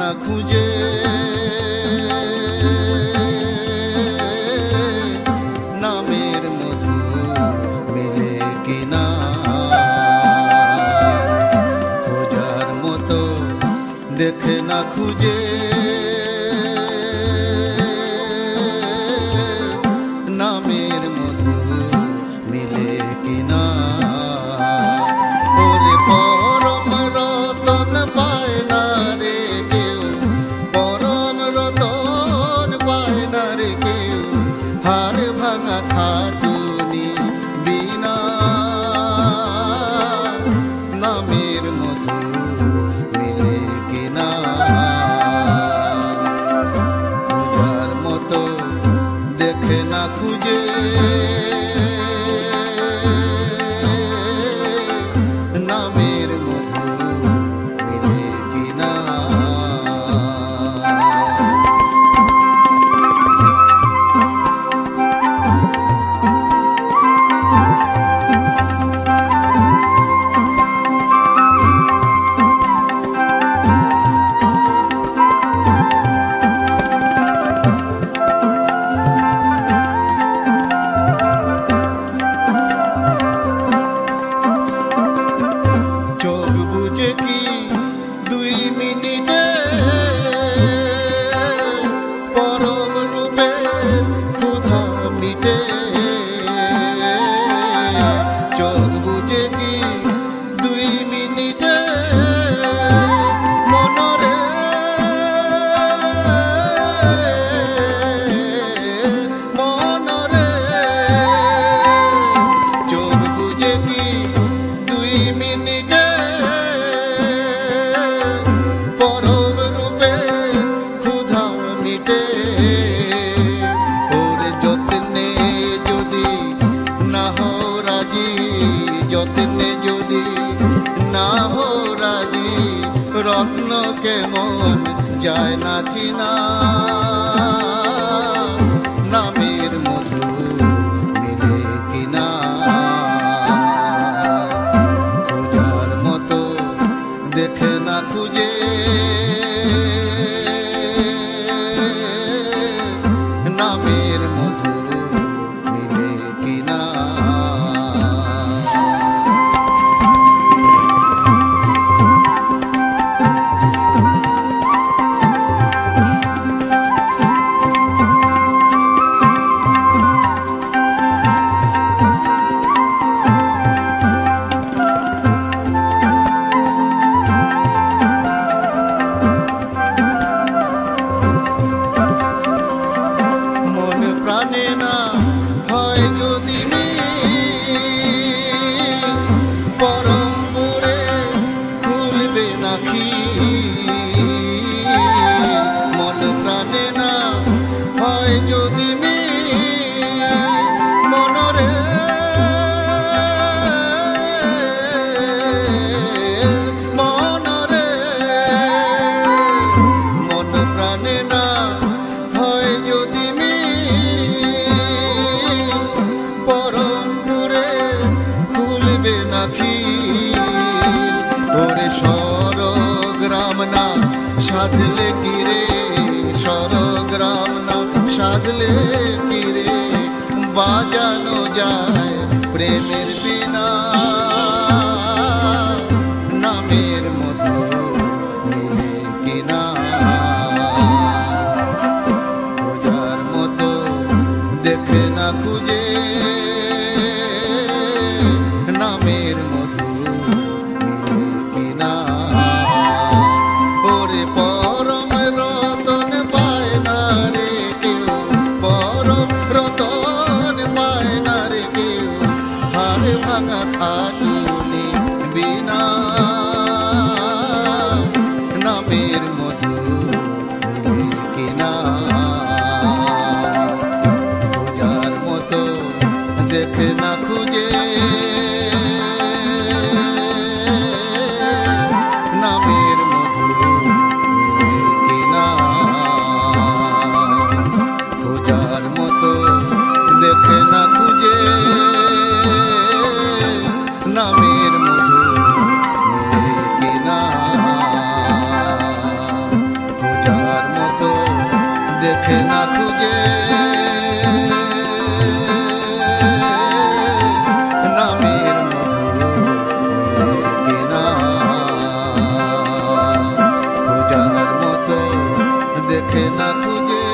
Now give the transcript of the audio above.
না খুঁজে নামের মধু মিলে কিনা খোঁজার মতো দেখে না খুঁজে নামের মধু মিলে কিনা ওরে পরম রতন পায় না রে কেউ পরম রতন পায় না রে কেউ হাড় ভাঙা খাটুনি বিনা নামের মধু মিলে কিনা খোঁজার মতো দেখে না খুঁজে নামের মধু মিলে কিনা চোখ বুঝে কি 2 মিনিটে পরম রূপে ক্ষুধা মিটে চোখ বুঝে কি 2 মিনিটে মনরে মনরে চোখ বুঝে কি 2 মিনিটে পরম রূপে ক্ষুধা মিটে ওরে যত্নে যদি না হো রাজি যত্নে যদি না হো রাজি রত্ন কেমন যায় না চিনা নামের মধু মিলে কিনা খোঁজার মতো দেখে না খুঁজে নামের মধু মিলে কিনা মন প্রাণে না হয় যদি মিল পরম পুরে খুলবে না খিল মন প্রাণে না হয় যদি মিল মনরে মনরে মন প্রাণে না হয় যদি পরম পুরে খুলবে না খিল ওরে স্বরগ্রাম না সাধলে কিরে স্বরগ্রাম না সাধলে কিরে বাজানো যায় প্রেমের বিনা নামের মধু মিলে কিনা খোঁজার মতো দেখে না খুঁজে নামের মধু মিলে কিনা ওরে পরম রতন পায় না রে কেউ পরম রতন পায় না রে কেউ হাড় ভাঙা খাটুনি বিনা নামের মধু মিলে কিনা খোঁজার মতো দেখে না খুঁজে নামের মধু মিলে কিনা খোঁজার মতো দেখে না খুঁজে নামের মধু মিলে কিনা দেখে না খুঁজে